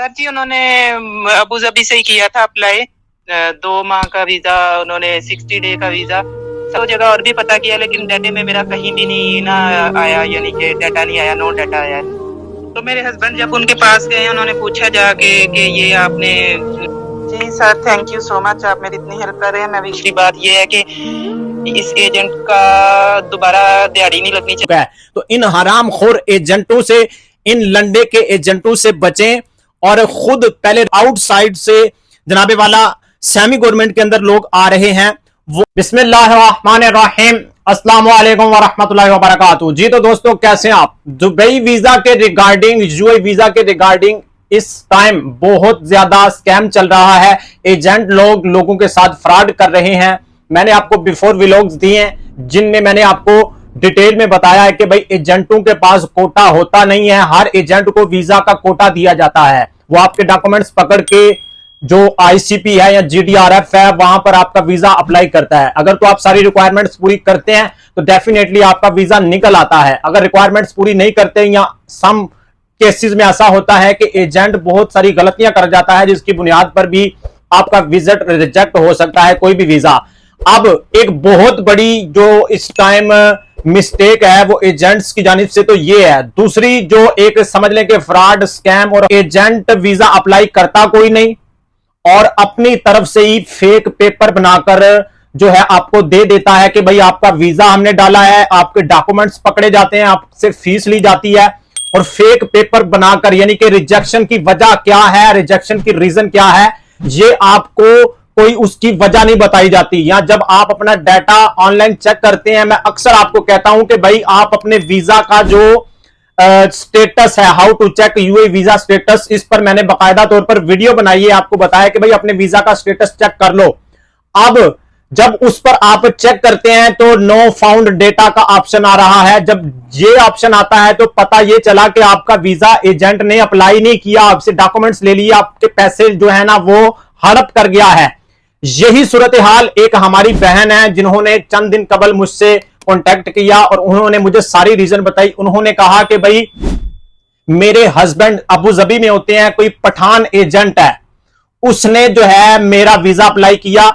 Sir जी उन्होंने Abu Dhabi से ही किया था अप्लाई 2 माह का वीजा, उन्होंने 60 डे का वीजा सब जगह और भी पता किया, लेकिन डाटे में मेरा कहीं भी नहीं ना आया, यानी कि डाटा नहीं आया, नो डाटा आया। तो मेरे हस्बैंड जब उनके पास गए, उन्होंने पूछा जाके कि ये आपने। जी sir, thank you so much, आप मेरी इतनी हेल्प कर रहे हैं। मैं दूसरी बात ये है कि इस एजेंट का दोबारा दिहाड़ी नहीं लगनी चाहिए। तो इन हरामखोर एजेंटों से, इन लंडे के एजेंटों से बचें और खुद पहले आउटसाइड से जनाबे वाला सेमी गवर्नमेंट के अंदर लोग आ रहे हैं वो। बिस्मिल्लाहिर्रहमानिर्रहीम, अस्सलाम वालेकुम वरहमतुल्लाहि वबरकातुहू। जी तो दोस्तों, कैसे हैं आप? दुबई वीजा के रिगार्डिंग, यूएई वीजा के रिगार्डिंग इस टाइम बहुत ज्यादा स्कैम चल रहा है। एजेंट लोग लोगों के साथ फ्रॉड कर रहे हैं। मैंने आपको बिफोर व्लॉग्स दिए हैं जिनमें मैंने आपको डिटेल में बताया है कि भाई एजेंटों के पास कोटा होता नहीं है। हर एजेंट को वीजा का कोटा दिया जाता है। वो आपके डॉक्यूमेंट्स पकड़ के जो आईसीपी है या जीडीआरएफ है वहां पर आपका वीजा अप्लाई करता है। अगर तो आप सारी रिक्वायरमेंट्स पूरी करते हैं तो डेफिनेटली आपका वीजा निकल आता है। अगर रिक्वायरमेंट्स पूरी नहीं करते या सम केसेस में ऐसा होता है कि एजेंट बहुत सारी गलतियां कर जाता है जिसकी बुनियाद पर भी आपका विजिट रिजेक्ट हो सकता है, कोई भी वीजा। अब एक बहुत बड़ी जो इस टाइम मिस्टेक है वो एजेंट्स की जानिब से तो ये है। दूसरी जो एक समझ लें कि फ्रॉड, स्कैम, और एजेंट वीजा अप्लाई करता कोई नहीं और अपनी तरफ से ही फेक पेपर बनाकर जो है आपको दे देता है कि भाई आपका वीजा हमने डाला है, आपके डॉक्यूमेंट्स पकड़े जाते हैं, आपसे फीस ली जाती है, और फेक पेपर बनाकर, यानी कि रिजेक्शन की वजह क्या है, रिजेक्शन की रीजन क्या है, ये आपको कोई उसकी वजह नहीं बताई जाती। या जब आप अपना डाटा ऑनलाइन चेक करते हैं, मैं अक्सर आपको कहता हूं कि भाई आप अपने वीजा का जो स्टेटस है, how to check UAE visa status, इस पर मैंने बाकायदा तौर पर वीडियो बनाई है, आपको बताया कि भाई अपने वीजा का स्टेटस चेक कर लो। अब जब उस पर आप चेक करते हैं तो नो फाउंड डेटा का ऑप्शन आ रहा है। जब ये ऑप्शन आता है तो पता ये चला कि आपका वीजा एजेंट ने अप्लाई नहीं किया, आपसे डॉक्यूमेंट्स ले लिए, आपके पैसे जो है ना वो हड़प कर गया है। यही सूरत हाल एक हमारी बहन है जिन्होंने चंद दिन कबल मुझसे कांटेक्ट किया और उन्होंने मुझे सारी रीजन बताई। उन्होंने कहा कि भाई मेरे हस्बैंड अबू धाबी में होते हैं, कोई पठान एजेंट है, उसने जो है मेरा वीजा अप्लाई किया,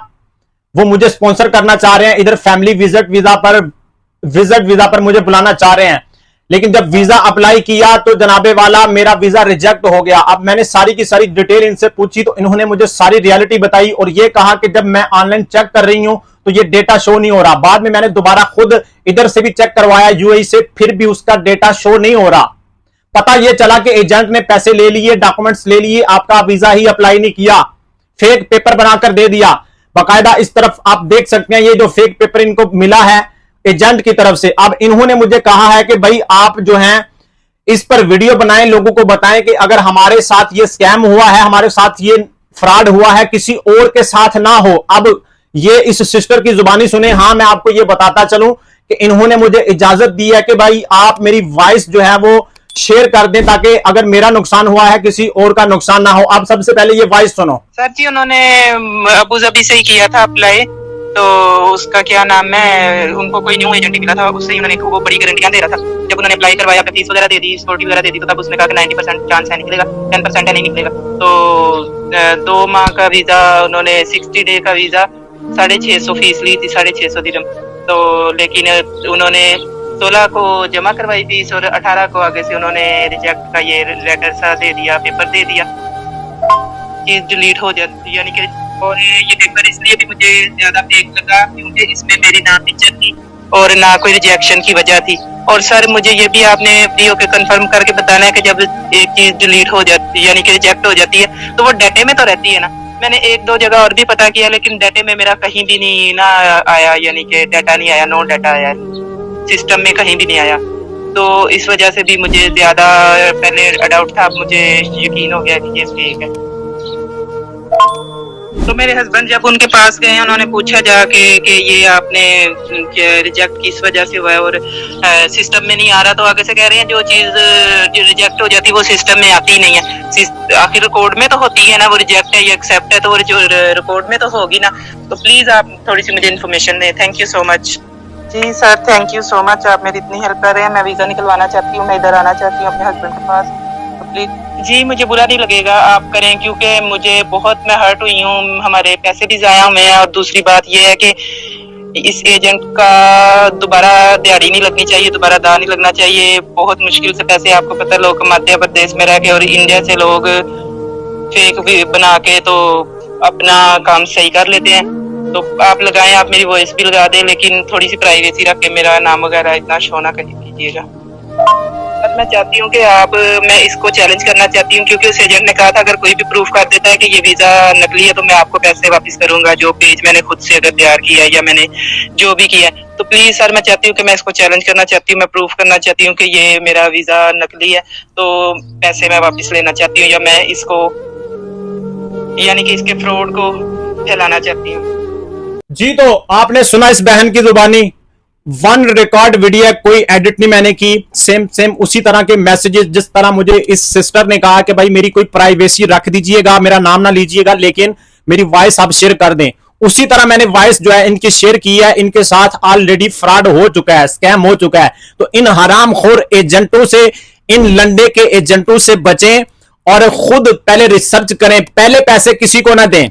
वो मुझे स्पॉन्सर करना चाह रहे हैं, इधर फैमिली विजिट वीजा पर मुझे बुलाना चाह रहे हैं। लेकिन जब वीजा अप्लाई किया तो जनाबे वाला मेरा वीजा रिजेक्ट हो गया। अब मैंने सारी की सारी डिटेल इनसे पूछी तो इन्होंने मुझे सारी रियलिटी बताई और ये कहा कि जब मैं ऑनलाइन चेक कर रही हूं तो ये डेटा शो नहीं हो रहा। बाद में मैंने दोबारा खुद इधर से भी चेक करवाया यूएई से, फिर भी उसका डेटा शो नहीं हो रहा। पता ये चला कि एजेंट ने पैसे ले लिए, डॉक्यूमेंट्स ले लिए, आपका वीजा ही अप्लाई नहीं किया, फेक पेपर बनाकर दे दिया। बाकायदा इस तरफ आप देख सकते हैं ये जो फेक पेपर इनको मिला है एजेंट की तरफ से। अब इन्होंने मुझे कहा है कि भाई आप जो हैं इस पर वीडियो बनाएं, लोगों को बताएं कि अगर हमारे साथ ये स्कैम हुआ है, हमारे साथ ये फ्रॉड हुआ है, किसी और के साथ ना हो। अब ये इस सिस्टर की जुबानी सुने। हाँ, मैं आपको ये बताता चलूं कि इन्होंने मुझे इजाजत दी है कि भाई आप मेरी वॉइस जो है वो शेयर कर दें ताकि अगर मेरा नुकसान हुआ है किसी और का नुकसान ना हो। अब सबसे पहले ये वॉइस सुनो। सर जी उन्होंने अबू धाबी से ही किया था अप्लाई, तो उसका क्या नाम है, उनको कोई न्यू एजेंट मिला था, उससे उन्होंने वो बड़ी गारंटियां दे रहा था। जब उन्होंने अप्लाई करवाया, फीस वगैरह दे दी, सिक्योरिटी वगैरह दे दी, तो तब उसने कहा कि 90% चांस है निकलेगा, 10% है नहीं निकलेगा। तो 2 माह का वीजा, उन्होंने 60 डे का वीजा 650 फीस ली थी, 650 दिरहम। तो लेकिन उन्होंने 16 को जमा करवाई फीस और 18 को आगे से उन्होंने रिजेक्ट का ये लेटर सा दे दिया, पेपर दे दिया, चीज डिलीट हो जाती, यानी कि। और ये पेपर इसलिए भी मुझे ज्यादा फेक लगा क्योंकि इसमें मेरी ना पिक्चर थी और ना कोई रिजेक्शन की वजह थी। और सर मुझे ये भी आपने वीडियो के कंफर्म करके बताना है कि जब एक चीज डिलीट हो जाती है, यानी कि रिजेक्ट हो जाती है, तो वो डाटे में तो रहती है ना। मैंने 1-2 जगह और भी पता किया, लेकिन डाटे में मेरा कहीं भी नहीं ना आया, यानी कि डाटा नहीं आया, नो डाटा आया, सिस्टम में कहीं भी नहीं आया। तो इस वजह से भी मुझे ज्यादा पहले डाउट था, अब मुझे यकीन हो गया कि ये फेक है। तो मेरे हस्बैंड जब उनके पास गए, उन्होंने पूछा जाके कि ये आपने रिजेक्ट किस वजह से हुआ है और सिस्टम में नहीं आ रहा। तो आगे से कह रहे हैं जो चीज रिजेक्ट हो जाती है वो सिस्टम में आती नहीं है, आखिर रिकॉर्ड में तो होती है ना, वो रिजेक्ट है या एक्सेप्ट है, तो वो जो रिकॉर्ड में तो होगी ना। तो प्लीज आप थोड़ी सी मुझे इन्फॉर्मेशन दें। Thank you so much. जी sir, thank you so much, आप मेरी इतनी हेल्प कर रहे हैं। मैं वीजा निकलवाना चाहती हूँ, मैं इधर आना चाहती हूँ अपने हस्बैंड के पास। जी, मुझे बुरा नहीं लगेगा, आप करें, क्योंकि मुझे बहुत मैं हर्ट हुई हूँ, हमारे पैसे भी ज़ाया हुए हैं और दूसरी बात ये है कि इस एजेंट का दोबारा दिहाड़ी नहीं लगनी चाहिए, दोबारा दाव नहीं लगना चाहिए। बहुत मुश्किल से पैसे, आपको पता है, लोग कमाते हैं परदेश में रह के, और इंडिया से लोग फेक भी बना के तो अपना काम सही कर लेते हैं। तो आप लगाएं, आप मेरी वॉइस भी लगा दें, लेकिन थोड़ी सी प्राइवेसी रख के मेरा नाम वगैरह इतना शो ना कीजिएगा। मैं चाहती हूँ कि मैं इसको चैलेंज करना चाहती हूँ, क्योंकि उस एजेंट ने कहा था अगर कोई भी प्रूफ कर देता है कि ये वीजा नकली है तो मैं आपको पैसे वापस करूंगा, जो पेज मैंने खुद से अगर तैयार किया है या मैंने जो भी किया है। तो प्लीज सर, मैं चाहती हूँ कि मैं इसको चैलेंज करना चाहती हूँ, मैं प्रूफ करना चाहती हूँ कि ये मेरा वीजा नकली है, तो पैसे मैं वापस लेना चाहती हूँ, या मैं इसको यानी कि इसके फ्रॉड को फैलाना चाहती हूँ। जी, तो आपने सुना इस बहन की जुबानी, वन रिकॉर्ड वीडियो, कोई एडिट नहीं मैंने की, सेम सेम उसी तरह के मैसेजेस जिस तरह मुझे इस सिस्टर ने कहा कि भाई मेरी कोई प्राइवेसी रख दीजिएगा, मेरा नाम ना लीजिएगा, लेकिन मेरी वॉइस आप शेयर कर दें, उसी तरह मैंने वॉइस जो है इनकी शेयर की है। इनके साथ ऑलरेडी फ्रॉड हो चुका है, स्कैम हो चुका है। तो इन हरामखोर एजेंटों से, इन लंडे के एजेंटों से बचें और खुद पहले रिसर्च करें, पहले पैसे किसी को ना दें।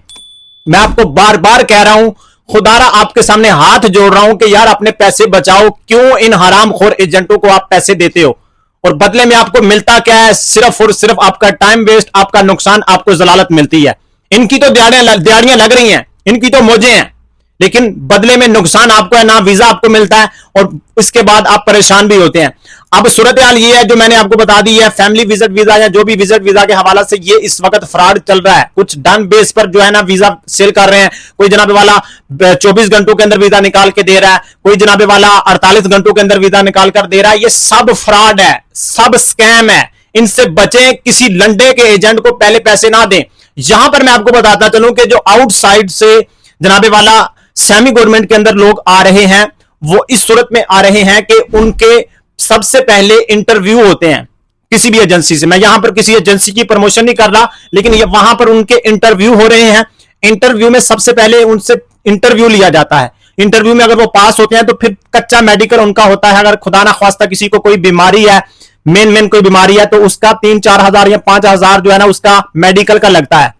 मैं आपको बार बार कह रहा हूं, खुदारा आपके सामने हाथ जोड़ रहा हूं कि यार अपने पैसे बचाओ। क्यों इन हरामखोर एजेंटों को आप पैसे देते हो और बदले में आपको मिलता क्या है? सिर्फ और सिर्फ आपका टाइम वेस्ट, आपका नुकसान, आपको जलालत मिलती है। इनकी तो दिहाड़ियां लग रही हैं, इनकी तो मौजें हैं, लेकिन बदले में नुकसान आपको है, ना वीजा आपको मिलता है और इसके बाद आप परेशान भी होते हैं। अब सूरत हाल ये है जो मैंने आपको बता दी है, फैमिली विजिट वीजा या जो भी विजिट वीजा के हवाला से ये इस वक्त फ्रॉड चल रहा है। कुछ डन बेस पर जो है ना वीजा सेल कर रहे हैं। कोई जनाबे वाला 24 घंटों के अंदर वीजा निकाल के दे रहा है, कोई जनाबे वाला 48 घंटों के अंदर वीजा निकाल कर दे रहा है। ये सब फ्रॉड है, सब स्कैम है। इनसे बचें, किसी लंडे के एजेंट को पहले पैसे ना दें। यहां पर मैं आपको बताता चलूं कि जो आउटसाइड से जनाबे वाला सेमी गवर्नमेंट के अंदर लोग आ रहे हैं, वो इस सूरत में आ रहे हैं कि उनके सबसे पहले इंटरव्यू होते हैं किसी भी एजेंसी से। मैं यहां पर किसी एजेंसी की प्रमोशन नहीं कर रहा, लेकिन वहां पर उनके इंटरव्यू हो रहे हैं। इंटरव्यू में सबसे पहले उनसे इंटरव्यू लिया जाता है। इंटरव्यू में अगर वो पास होते हैं तो फिर कच्चा मेडिकल उनका होता है। अगर खुदा ना ख्वास्ता किसी को कोई बीमारी है, मेन कोई बीमारी है, तो उसका 3-4 हजार या 5 हजार जो है ना उसका मेडिकल का लगता है।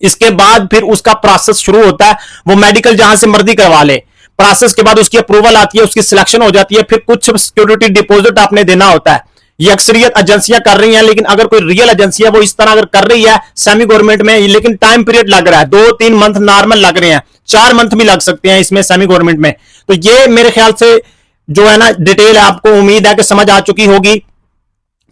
इसके बाद फिर उसका प्रोसेस शुरू होता है। वो मेडिकल जहां से मर्जी करवा ले, प्रोसेस के बाद उसकी अप्रूवल आती है, उसकी सिलेक्शन हो जाती है, फिर कुछ सिक्योरिटी डिपॉजिट आपने देना होता है। ये अक्सरियत एजेंसियां कर रही हैं, लेकिन अगर कोई रियल एजेंसी है वो इस तरह अगर कर रही है सेमी गवर्नमेंट में, लेकिन टाइम पीरियड लग रहा है, 2-3 मंथ नॉर्मल लग रहे हैं, 4 मंथ भी लग सकते हैं इसमें सेमी गवर्नमेंट में। तो ये मेरे ख्याल से जो है ना डिटेल आपको उम्मीद है कि समझ आ चुकी होगी।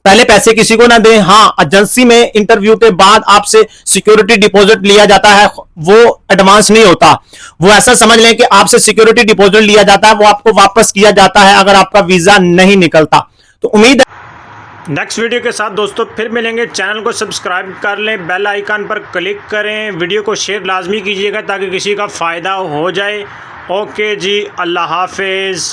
पहले पैसे किसी को ना दें। हाँ, एजेंसी में इंटरव्यू के बाद आपसे सिक्योरिटी डिपॉजिट लिया जाता है, वो एडवांस नहीं होता। वो ऐसा समझ लें कि आपसे सिक्योरिटी डिपॉजिट लिया जाता है, वो आपको वापस किया जाता है अगर आपका वीजा नहीं निकलता। तो उम्मीद है नेक्स्ट वीडियो के साथ दोस्तों फिर मिलेंगे। चैनल को सब्सक्राइब कर लें, बेल आइकन पर क्लिक करें, वीडियो को शेयर लाजमी कीजिएगा ताकि किसी का फ़ायदा हो जाए। ओके जी, अल्लाह हाफिज़।